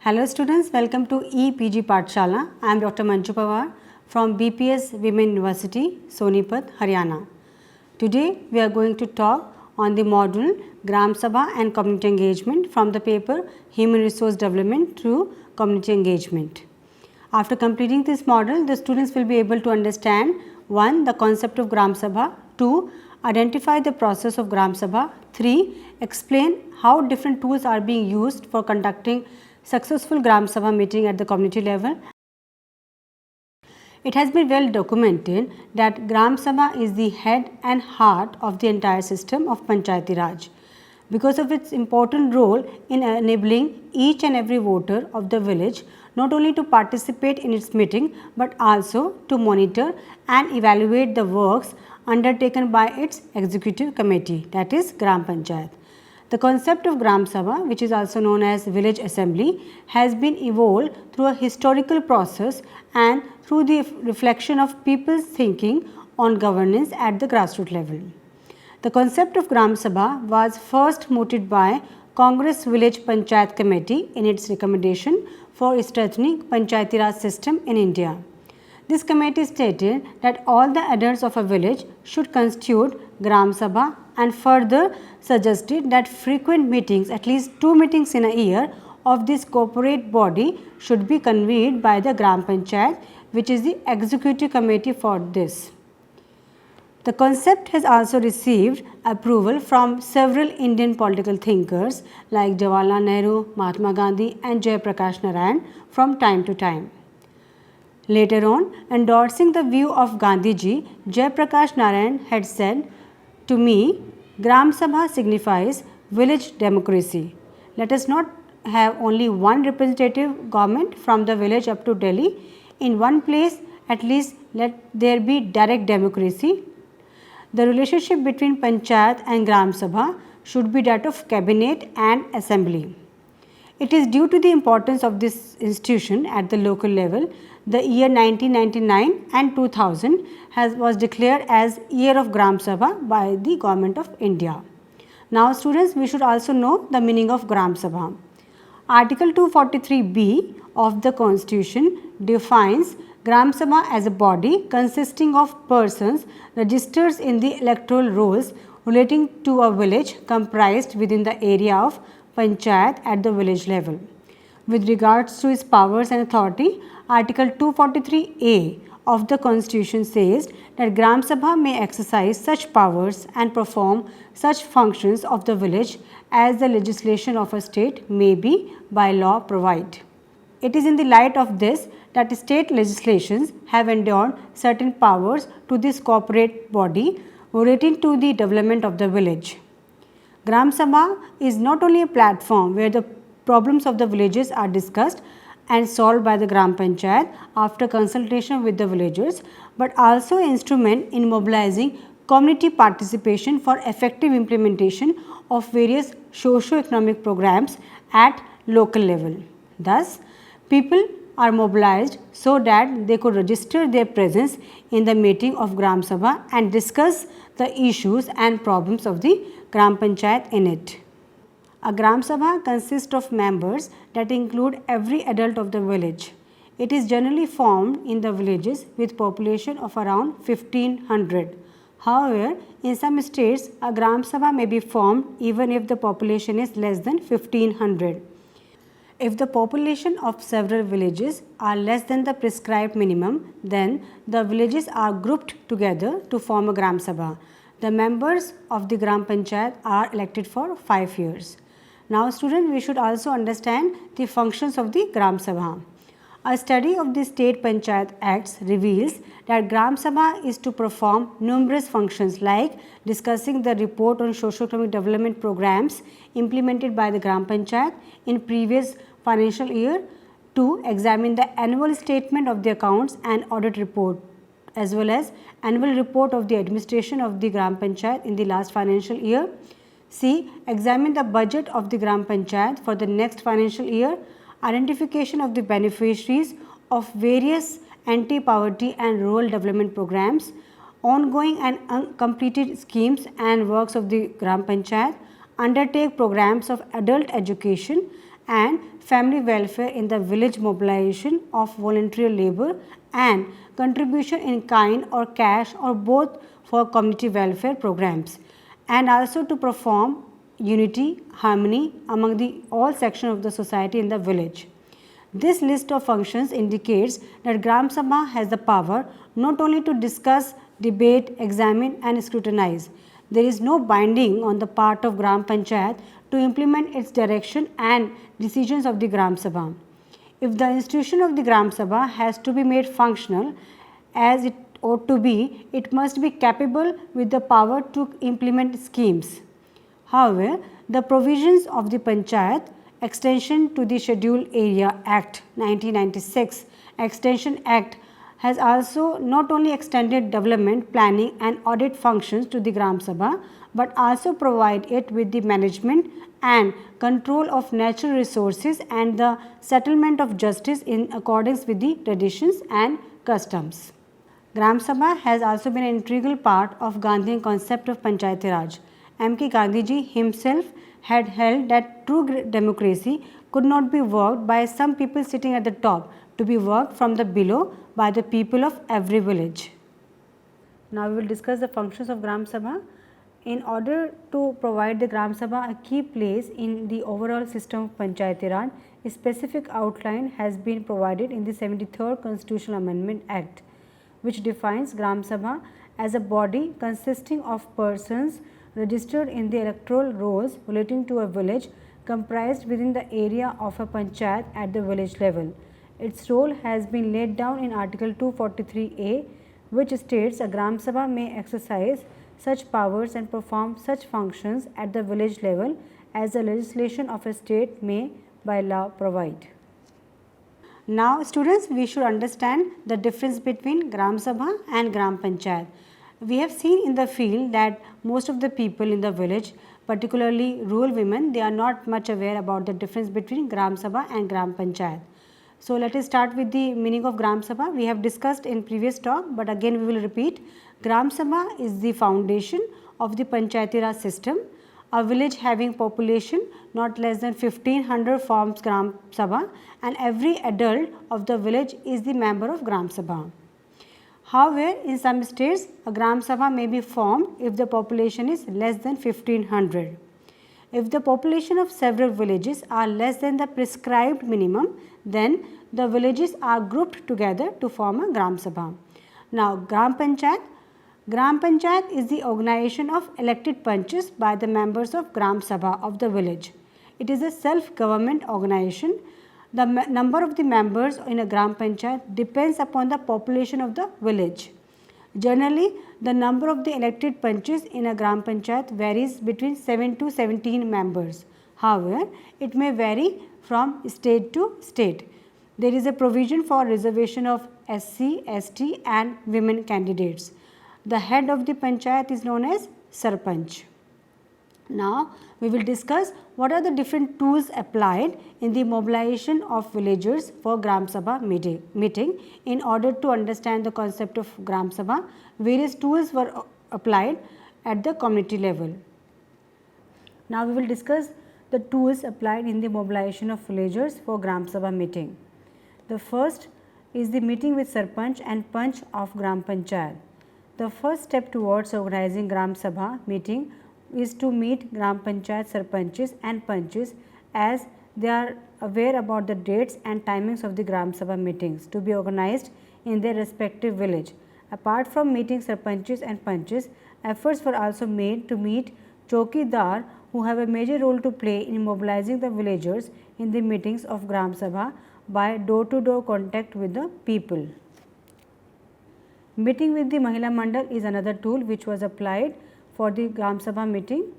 Hello students, welcome to EPG Pathshala. I am Dr. Manju Pawar from BPS Women University, Sonipat, Haryana. Today we are going to talk on the module Gram Sabha and Community Engagement from the paper Human Resource Development through Community Engagement. After completing this model, the students will be able to understand 1. The concept of Gram Sabha, 2. Identify the process of Gram Sabha, 3. Explain how different tools are being used for conducting successful Gram Sabha meeting at the community level. It has been well documented that Gram Sabha is the head and heart of the entire system of Panchayati Raj because of its important role in enabling each and every voter of the village not only to participate in its meeting but also to monitor and evaluate the works undertaken by its executive committee, that is Gram Panchayat. The concept of Gram Sabha, which is also known as village assembly, has been evolved through a historical process and through the reflection of people's thinking on governance at the grassroots level. The concept of Gram Sabha was first mooted by Congress Village Panchayat Committee in its recommendation for strengthening Panchayati Raj system in India. This committee stated that all the adults of a village should constitute Gram Sabha and further suggested that frequent meetings, at least 2 meetings in a year of this corporate body should be convened by the Gram Panchayat, which is the executive committee for this. The concept has also received approval from several Indian political thinkers like Jawaharlal Nehru, Mahatma Gandhi and Jai Prakash Narayan from time to time. Later on, endorsing the view of Gandhiji, Jai Prakash Narayan had said, "To me, Gram Sabha signifies village democracy. Let us not have only one representative government from the village up to Delhi. In one place, at least let there be direct democracy. The relationship between Panchayat and Gram Sabha should be that of cabinet and assembly." It is due to the importance of this institution at the local level, the year 1999 and 2000 was declared as Year of Gram Sabha by the Government of India. Now students, we should also know the meaning of Gram Sabha. Article 243B of the Constitution defines Gram Sabha as a body consisting of persons registered in the electoral rolls relating to a village comprised within the area of Panchayat at the village level. With regards to its powers and authority, Article 243A of the Constitution says that Gram Sabha may exercise such powers and perform such functions of the village as the legislation of a state may be by law provide. It is in the light of this that state legislations have endowed certain powers to this corporate body relating to the development of the village. Gram Sabha is not only a platform where the problems of the villages are discussed and solved by the Gram Panchayat after consultation with the villagers, but also an instrument in mobilizing community participation for effective implementation of various socio-economic programs at local level. Thus, people are mobilized so that they could register their presence in the meeting of Gram Sabha and discuss the issues and problems of the Gram Panchayat in it. A Gram Sabha consists of members that include every adult of the village. It is generally formed in the villages with population of around 1500. However, in some states, a Gram Sabha may be formed even if the population is less than 1500. If the population of several villages are less than the prescribed minimum, then the villages are grouped together to form a Gram Sabha. The members of the Gram Panchayat are elected for 5 years. Now students, we should also understand the functions of the Gram Sabha. A study of the State Panchayat Acts reveals that Gram Sabha is to perform numerous functions like discussing the report on socio-economic development programs implemented by the Gram Panchayat in previous financial year, to examine the annual statement of the accounts and audit report, as well as annual report of the administration of the Gram Panchayat in the last financial year. C. Examine the budget of the Gram Panchayat for the next financial year, identification of the beneficiaries of various anti-poverty and rural development programs, ongoing and uncompleted schemes and works of the Gram Panchayat, undertake programs of adult education and family welfare in the village, mobilization of voluntary labor and contribution in kind or cash or both for community welfare programs, and also to perform unity, harmony among the all sections of the society in the village. This list of functions indicates that Gram Sabha has the power not only to discuss, debate, examine and scrutinize. There is no binding on the part of Gram Panchayat to implement its direction and decisions of the Gram Sabha. If the institution of the Gram Sabha has to be made functional as it ought to be, it must be capable with the power to implement schemes. However, the provisions of the Panchayat Extension to the Scheduled Area Act 1996 Extension Act has also not only extended development, planning and audit functions to the Gram Sabha, but also provide it with the management and control of natural resources and the settlement of justice in accordance with the traditions and customs. Gram Sabha has also been an integral part of Gandhian concept of Panchayati Raj. M.K. Gandhiji himself had held that true democracy could not be worked by some people sitting at the top, to be worked from the below by the people of every village. Now we will discuss the functions of Gram Sabha. In order to provide the Gram Sabha a key place in the overall system of Panchayati Raj, a specific outline has been provided in the 73rd Constitutional Amendment Act, which defines Gram Sabha as a body consisting of persons registered in the electoral rolls relating to a village comprised within the area of a panchayat at the village level. Its role has been laid down in Article 243A, which states a Gram Sabha may exercise such powers and perform such functions at the village level as the legislation of a state may by law provide. Now students, we should understand the difference between Gram Sabha and Gram Panchayat. We have seen in the field that most of the people in the village, particularly rural women, they are not much aware about the difference between Gram Sabha and Gram Panchayat. So let us start with the meaning of Gram Sabha. We have discussed in previous talk, but again we will repeat. Gram Sabha is the foundation of the Panchayati Raj system. A village having population not less than 1500 forms Gram Sabha, and every adult of the village is the member of Gram Sabha. However, in some states, a Gram Sabha may be formed if the population is less than 1500. If the population of several villages are less than the prescribed minimum, then the villages are grouped together to form a Gram Sabha. Now, Gram Panchayat is the organization of elected panchs by the members of Gram Sabha of the village. It is a self-government organization. The number of the members in a Gram Panchayat depends upon the population of the village. Generally, the number of the elected panchs in a Gram Panchayat varies between 7 to 17 members. However, it may vary from state to state. There is a provision for reservation of SC, ST and women candidates. The head of the Panchayat is known as Sarpanch. Now, we will discuss what are the different tools applied in the mobilization of villagers for Gram Sabha meeting. In order to understand the concept of Gram Sabha, various tools were applied at the community level. Now, we will discuss the tools applied in the mobilization of villagers for Gram Sabha meeting. The first is the meeting with Sarpanch and Panch of Gram Panchayat. The first step towards organizing Gram Sabha meeting is to meet Gram Panchayat Sarpanches and Panches as they are aware about the dates and timings of the Gram Sabha meetings to be organized in their respective village. Apart from meeting Sarpanches and Panches, efforts were also made to meet Chowkidar, who have a major role to play in mobilizing the villagers in the meetings of Gram Sabha by door-to-door contact with the people. Meeting with the Mahila Mandal is another tool which was applied for the Gram Sabha meeting.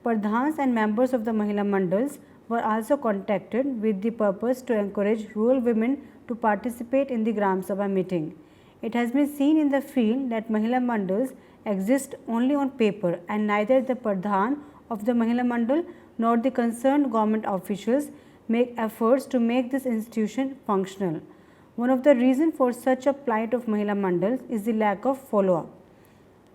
Pradhans and members of the Mahila Mandals were also contacted with the purpose to encourage rural women to participate in the Gram Sabha meeting. It has been seen in the field that Mahila Mandals exist only on paper, and neither the Pradhan of the Mahila Mandal nor the concerned government officials make efforts to make this institution functional. One of the reasons for such a plight of Mahila Mandals is the lack of follow-up.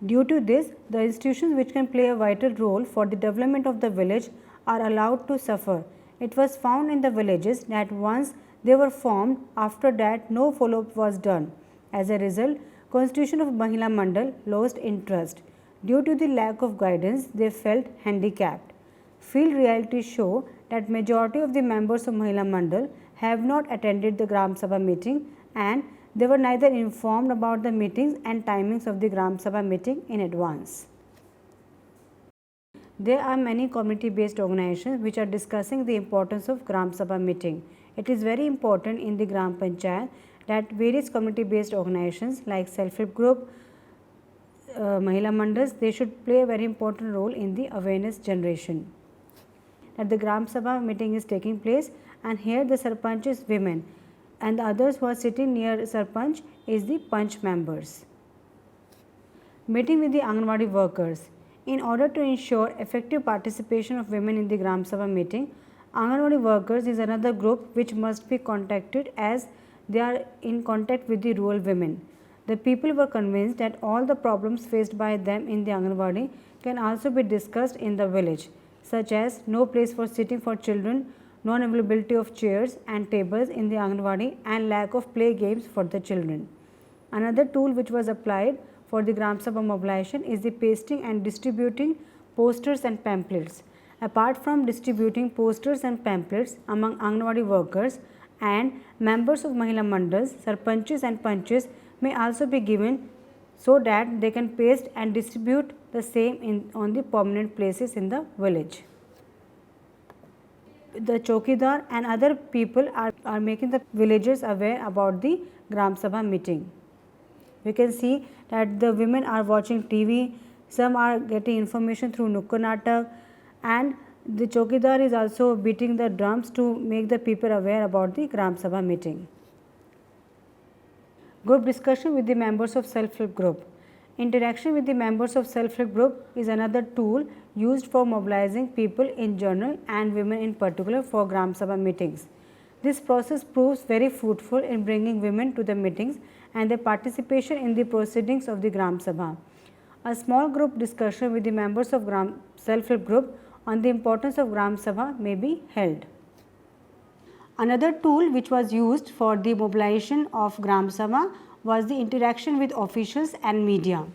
Due to this, the institutions which can play a vital role for the development of the village are allowed to suffer. It was found in the villages that once they were formed, after that no follow-up was done. As a result, Constitution of Mahila Mandal lost interest. Due to the lack of guidance, they felt handicapped. Field realities show that majority of the members of Mahila Mandal have not attended the Gram Sabha meeting, and they were neither informed about the meetings and timings of the Gram Sabha meeting in advance. There are many community-based organizations which are discussing the importance of Gram Sabha meeting. It is very important in the Gram Panchayat that various community-based organizations like self-help group, Mahila Mandals, they should play a very important role in the awareness generation. That the Gram Sabha meeting is taking place, and here the Sarpanch is women and the others who are sitting near Sarpanch is the Panch members. Meeting with the Anganwadi workers. In order to ensure effective participation of women in the Gram Sabha meeting, Anganwadi workers is another group which must be contacted as they are in contact with the rural women. The people were convinced that all the problems faced by them in the Anganwadi can also be discussed in the village, such as no place for sitting for children, non-availability of chairs and tables in the Anganwadi, and lack of play games for the children. Another tool which was applied for the Gram Sabha mobilization is the pasting and distributing posters and pamphlets. Apart from distributing posters and pamphlets among Anganwadi workers and members of Mahila Mandals, Sarpanches and Panches may also be given so that they can paste and distribute the same on the permanent places in the village. The Chokidar and other people are making the villagers aware about the Gram Sabha meeting. We can see that the women are watching TV, some are getting information through Nukkad Natak, and the Chokidar is also beating the drums to make the people aware about the Gram Sabha meeting. Group discussion with the members of self-help group. Interaction with the members of self-help group is another tool used for mobilizing people in general and women in particular for Gram Sabha meetings. This process proves very fruitful in bringing women to the meetings and their participation in the proceedings of the Gram Sabha. A small group discussion with the members of self-help group on the importance of Gram Sabha may be held. Another tool which was used for the mobilization of Gram Sabha was the interaction with officials and media.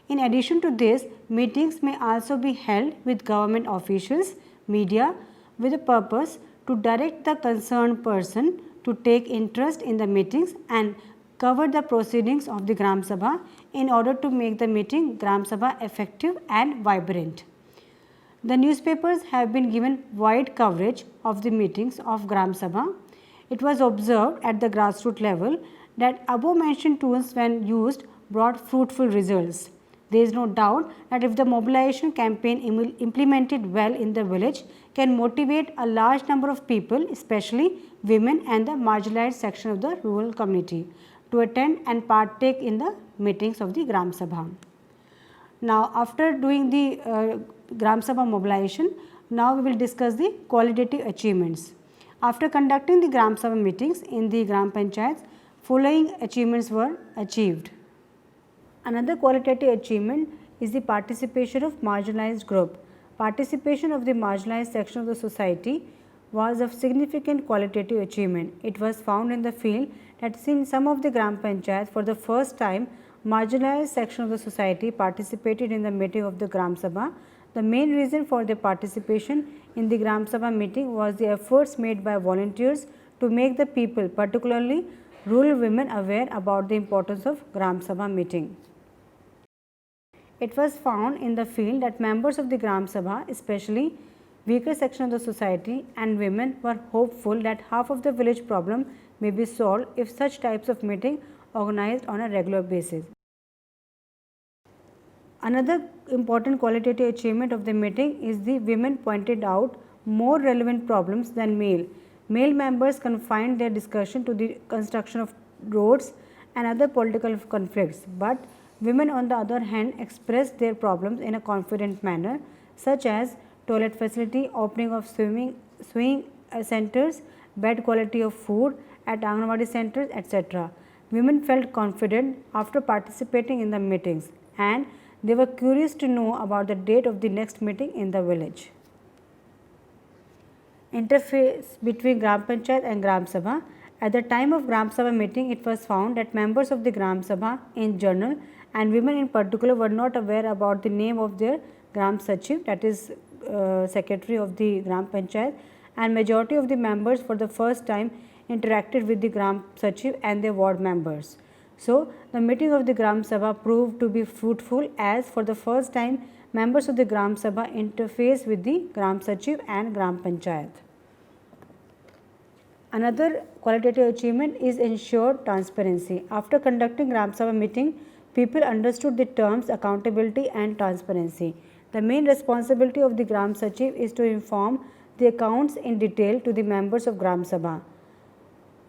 In addition to this, meetings may also be held with government officials, media, with the purpose to direct the concerned person to take interest in the meetings and cover the proceedings of the Gram Sabha in order to make the meeting Gram Sabha effective and vibrant. The newspapers have been given wide coverage of the meetings of Gram Sabha. It was observed at the grassroots level that above mentioned tools when used brought fruitful results. There is no doubt that if the mobilization campaign implemented well in the village can motivate a large number of people, especially women and the marginalized section of the rural community, to attend and partake in the meetings of the Gram Sabha. Now, after doing the Gram Sabha mobilization, now we will discuss the qualitative achievements. After conducting the Gram Sabha meetings in the Gram Panchayats, following achievements were achieved. Another qualitative achievement is the participation of marginalized group. Participation of the marginalized section of the society was of significant qualitative achievement. It was found in the field that in some of the Gram Panchayats for the first time, marginalized section of the society participated in the meeting of the Gram Sabha. The main reason for their participation in the Gram Sabha meeting was the efforts made by volunteers to make the people, particularly rural women, aware about the importance of Gram Sabha meeting. It was found in the field that members of the Gram Sabha, especially weaker section of the society and women, were hopeful that half of the village problem may be solved if such types of meeting organized on a regular basis. Another important qualitative achievement of the meeting is the women pointed out more relevant problems than male. Male members confined their discussion to the construction of roads and other political conflicts, but women on the other hand expressed their problems in a confident manner, such as toilet facility, opening of swimming centers, bad quality of food at Anganwadi centers, etc. Women felt confident after participating in the meetings, and they were curious to know about the date of the next meeting in the village. interface between Gram Panchayat and Gram Sabha. At the time of Gram Sabha meeting, it was found that members of the Gram Sabha in general and women in particular were not aware about the name of their Gram Sachiv, that is secretary of the Gram Panchayat, and majority of the members for the first time interacted with the Gram Sachiv and their ward members. So, the meeting of the Gram Sabha proved to be fruitful, as for the first time members of the Gram Sabha interface with the Gram Sachiv and Gram Panchayat. Another qualitative achievement is ensured transparency. After conducting Gram Sabha meeting, people understood the terms accountability and transparency. The main responsibility of the Gram Sachiv is to inform the accounts in detail to the members of Gram Sabha.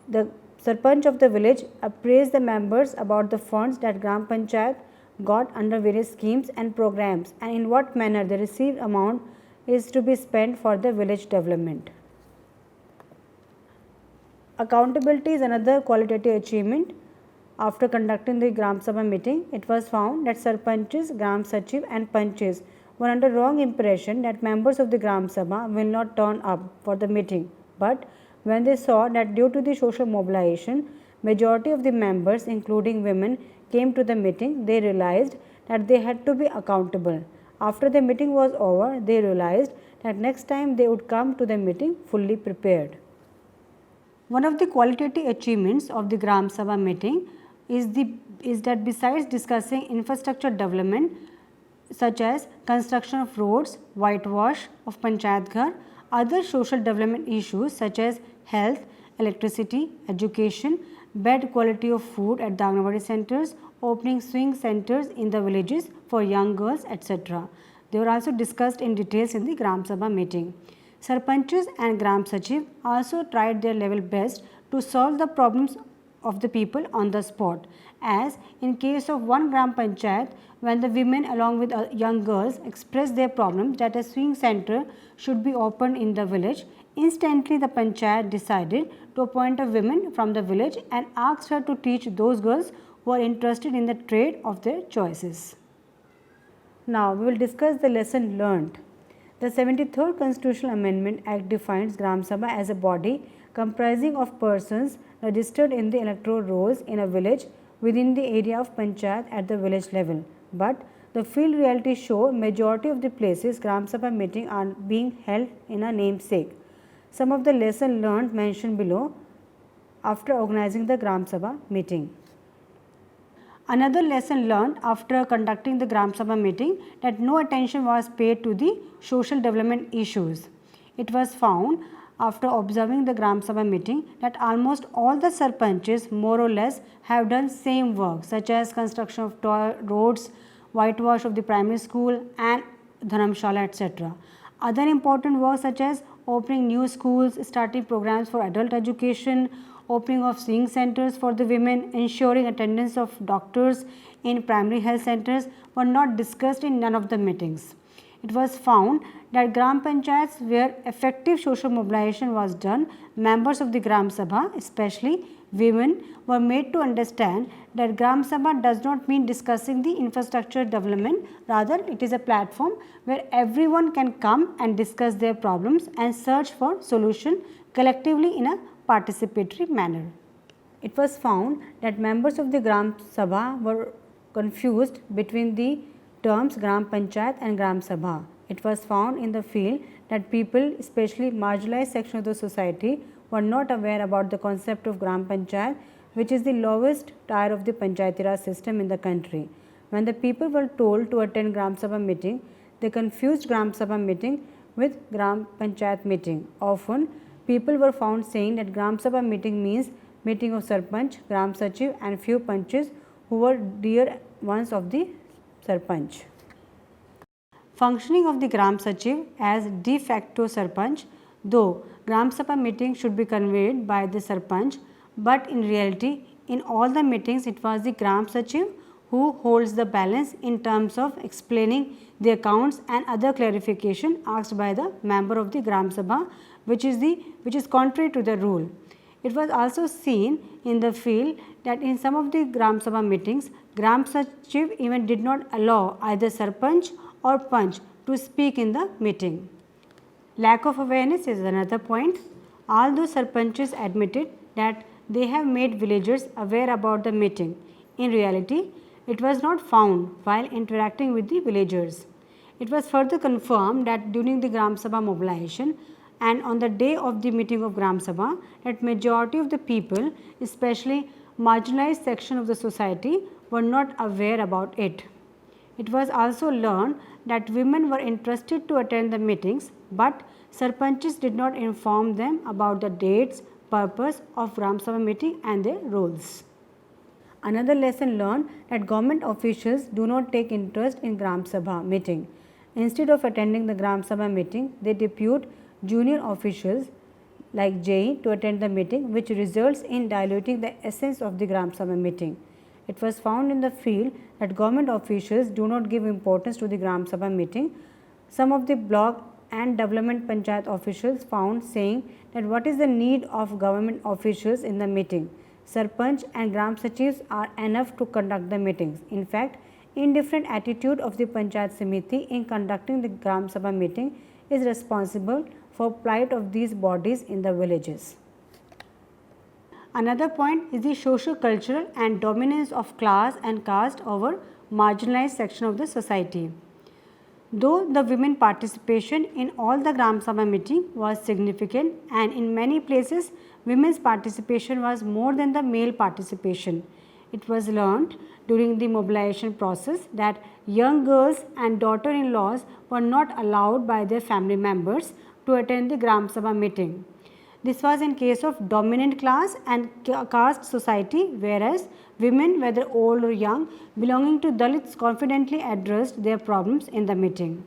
The Sarpanch of the village appraised the members about the funds that Gram Panchayat got under various schemes and programs, and in what manner the received amount is to be spent for the village development. Accountability is another qualitative achievement. After conducting the Gram Sabha meeting, it was found that Sarpanches, Gram Sachiv and Panches were under wrong impression that members of the Gram Sabha will not turn up for the meeting, but when they saw that due to the social mobilization, majority of the members including women came to the meeting, they realized that they had to be accountable. After the meeting was over, they realized that next time they would come to the meeting fully prepared. One of the qualitative achievements of the Gram Sabha meeting is that besides discussing infrastructure development such as construction of roads, whitewash of Panchayat Ghar, other social development issues such as health, electricity, education, bed quality of food at the Anganwadi centers, opening swing centers in the villages for young girls, etc. They were also discussed in details in the Gram Sabha meeting. Sarpanches and Gram Sachiv also tried their level best to solve the problems of the people on the spot, as in case of one Gram Panchayat, when the women along with young girls expressed their problem that a swing center should be opened in the village, instantly the Panchayat decided to appoint a woman from the village and asked her to teach those girls who are interested in the trade of their choices. Now we will discuss the lesson learned. The 73rd Constitutional Amendment Act defines Gram Sabha as a body comprising of persons registered in the electoral rolls in a village within the area of Panchayat at the village level. But the field reality show majority of the places Gram Sabha meeting are being held in a namesake. Some of the lessons learned mentioned below after organizing the Gram Sabha meeting. Another lesson learned after conducting the Gram Sabha meeting, that no attention was paid to the social development issues. It was found after observing the Gram Sabha meeting that almost all the sarpanches more or less have done same work, such as construction of roads, whitewash of the primary school and dharamshala, etc. Other important work such as opening new schools, starting programs for adult education, opening of swing centers for the women, ensuring attendance of doctors in primary health centers were not discussed in none of the meetings. It was found that Gram Panchayats where effective social mobilization was done, members of the Gram Sabha, especially women, were made to understand that Gram Sabha does not mean discussing the infrastructure development, rather it is a platform where everyone can come and discuss their problems and search for solution collectively in a participatory manner. It was found that members of the Gram Sabha were confused between the terms Gram Panchayat and Gram Sabha. It was found in the field that people, especially marginalized section of the society, were not aware about the concept of Gram Panchayat, which is the lowest tier of the Panchayati Raj system in the country. When the people were told to attend Gram Sabha meeting, they confused Gram Sabha meeting with Gram Panchayat meeting. Often, people were found saying that Gram Sabha meeting means meeting of Sarpanch, Gram Sachiv and few Panches who were dear ones of the Sarpanch. Functioning of the Gram Sachiv as de facto Sarpanch, though Gram Sabha meeting should be conveyed by the Sarpanch, but in reality in all the meetings it was the Gram Sachiv who holds the balance in terms of explaining the accounts and other clarification asked by the member of the Gram Sabha, which is contrary to the rule. It was also seen in the field that in some of the Gram Sabha meetings, Gram Sachiv even did not allow either Sarpanch or Panch to speak in the meeting. Lack of awareness is another point. Although sarpanches admitted that they have made villagers aware about the meeting, in reality, it was not found while interacting with the villagers. It was further confirmed that during the Gram Sabha mobilization and on the day of the meeting of Gram Sabha, that majority of the people, especially marginalized section of the society, were not aware about it. It was also learned that women were interested to attend the meetings, but sarpanches did not inform them about the dates, purpose of Gram Sabha meeting and their roles. Another lesson learned that government officials do not take interest in Gram Sabha meeting. Instead of attending the Gram Sabha meeting, they depute junior officials like JE to attend the meeting, which results in diluting the essence of the Gram Sabha meeting. It was found in the field that government officials do not give importance to the Gram Sabha meeting. Some of the block and development panchayat officials found saying that what is the need of government officials in the meeting? Sarpanch and Gram Sachivs are enough to conduct the meetings. In fact, indifferent attitude of the Panchayat Samiti in conducting the Gram Sabha meeting is responsible for plight of these bodies in the villages. Another point is the socio-cultural and dominance of class and caste over marginalized section of the society. Though the women participation in all the Gram Sabha meeting was significant and in many places women's participation was more than the male participation, it was learned during the mobilization process that young girls and daughter-in-laws were not allowed by their family members to attend the Gram Sabha meeting. This was in case of dominant class and caste society, whereas women, whether old or young, belonging to Dalits confidently addressed their problems in the meeting.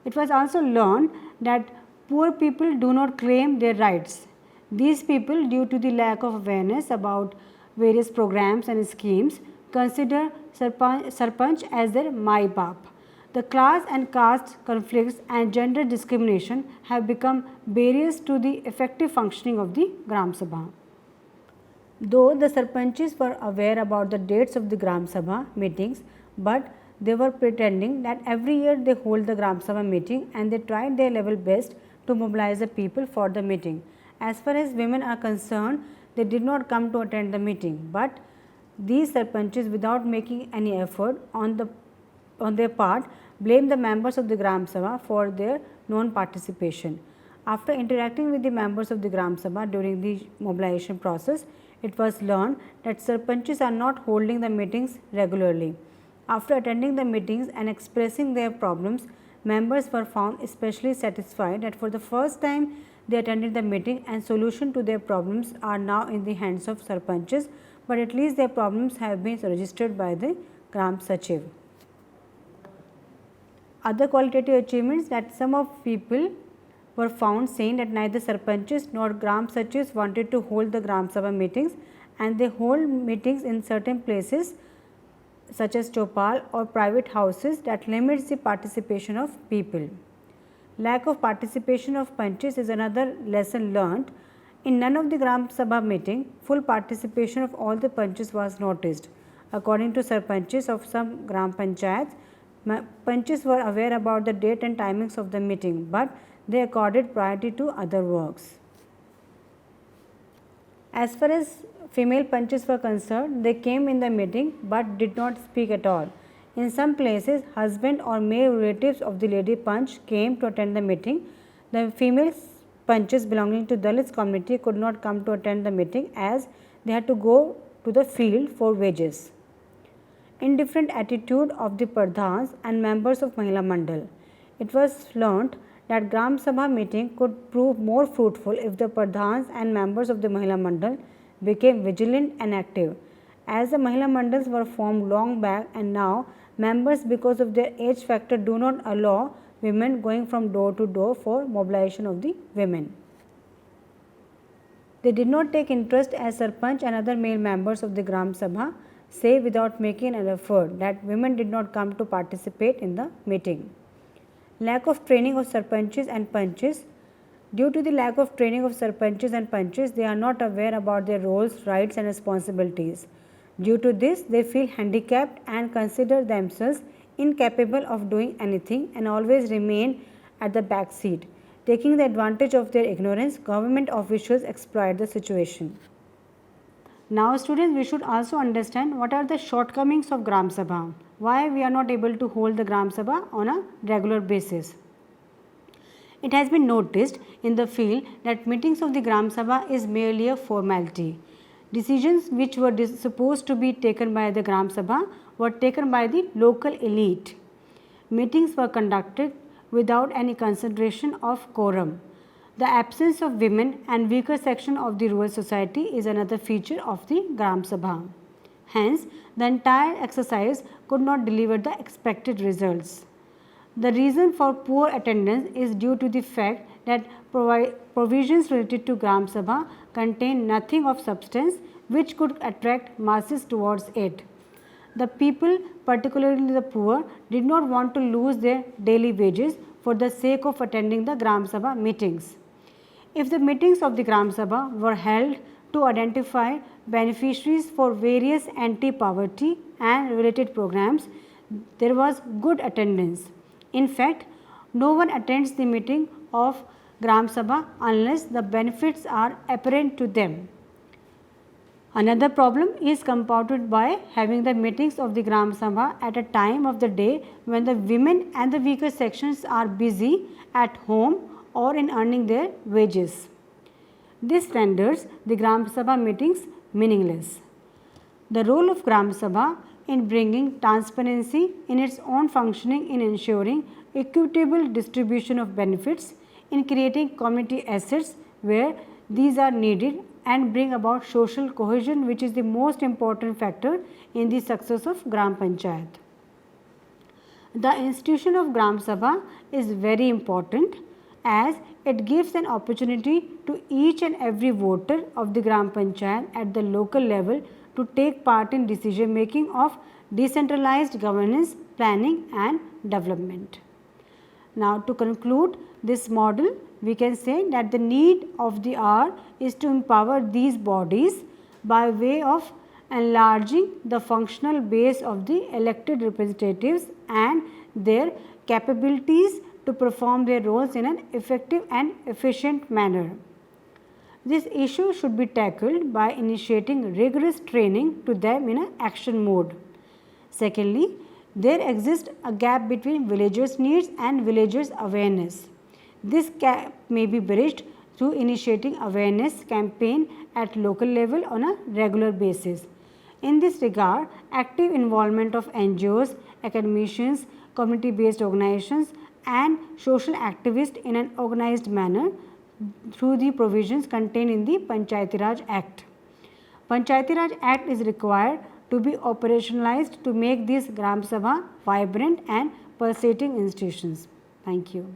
It was also learned that poor people do not claim their rights. These people, due to the lack of awareness about various programs and schemes, consider Sarpanch as their Mai Baap. The class and caste conflicts and gender discrimination have become barriers to the effective functioning of the Gram Sabha. Though the sarpanches were aware about the dates of the Gram Sabha meetings, but they were pretending that every year they hold the Gram Sabha meeting and they tried their level best to mobilize the people for the meeting. As far as women are concerned, they did not come to attend the meeting, but these sarpanches, without making any effort on their part, blame the members of the Gram Sabha for their non-participation. After interacting with the members of the Gram Sabha during the mobilization process, it was learned that sarpanches are not holding the meetings regularly. After attending the meetings and expressing their problems, members were found especially satisfied that for the first time they attended the meeting and solution to their problems are now in the hands of sarpanches, but at least their problems have been registered by the Gram Sachiv. Other qualitative achievements that some of people were found saying that neither sarpanches nor Gram Sachivs wanted to hold the Gram Sabha meetings, and they hold meetings in certain places such as Chopal or private houses that limits the participation of people. Lack of participation of panches is another lesson learned. In none of the Gram Sabha meeting, full participation of all the panches was noticed. According to sarpanches of some Gram Panchayats, panches were aware about the date and timings of the meeting, but they accorded priority to other works. As far as female panches were concerned, they came in the meeting but did not speak at all. In some places, husband or male relatives of the lady panch came to attend the meeting. The female panches belonging to Dalits community could not come to attend the meeting as they had to go to the field for wages. Indifferent attitude of the Pradhans and members of Mahila Mandal. It was learnt that Gram Sabha meeting could prove more fruitful if the Pradhans and members of the Mahila Mandal became vigilant and active. As the Mahila Mandals were formed long back and now members, because of their age factor, do not allow women going from door to door for mobilization of the women. They did not take interest as Sarpanch and other male members of the Gram Sabha say without making an effort that women did not come to participate in the meeting. Lack of training of sarpanches and panches. Due to the lack of training of sarpanches and panches, they are not aware about their roles, rights and responsibilities. Due to this, they feel handicapped and consider themselves incapable of doing anything and always remain at the back seat. Taking the advantage of their ignorance, government officials exploit the situation. Now students, we should also understand what are the shortcomings of Gram Sabha. Why we are not able to hold the Gram Sabha on a regular basis. It has been noticed in the field that meetings of the Gram Sabha is merely a formality. Decisions which were supposed to be taken by the Gram Sabha were taken by the local elite. Meetings were conducted without any consideration of quorum. The absence of women and weaker section of the rural society is another feature of the Gram Sabha. Hence, the entire exercise could not deliver the expected results. The reason for poor attendance is due to the fact that provisions related to Gram Sabha contain nothing of substance which could attract masses towards it. The people, particularly the poor, did not want to lose their daily wages for the sake of attending the Gram Sabha meetings. If the meetings of the Gram Sabha were held to identify beneficiaries for various anti-poverty and related programs, there was good attendance. In fact, no one attends the meeting of Gram Sabha unless the benefits are apparent to them. Another problem is compounded by having the meetings of the Gram Sabha at a time of the day when the women and the weaker sections are busy at home or in earning their wages. This renders the Gram Sabha meetings meaningless. The role of Gram Sabha in bringing transparency in its own functioning in ensuring equitable distribution of benefits, in creating community assets where these are needed and bring about social cohesion, which is the most important factor in the success of Gram Panchayat. The institution of Gram Sabha is very important as it gives an opportunity to each and every voter of the Gram Panchayat at the local level to take part in decision making of decentralized governance, planning and development. Now, to conclude this model, we can say that the need of the hour is to empower these bodies by way of enlarging the functional base of the elected representatives and their capabilities to perform their roles in an effective and efficient manner. This issue should be tackled by initiating rigorous training to them in an action mode. Secondly, there exists a gap between villagers' needs and villagers' awareness. This gap may be bridged through initiating awareness campaign at local level on a regular basis. In this regard, active involvement of NGOs, academicians, community-based organizations and social activists in an organized manner through the provisions contained in the Panchayati Raj Act. Panchayati Raj Act is required to be operationalized to make these Gram Sabha vibrant and pulsating institutions. Thank you.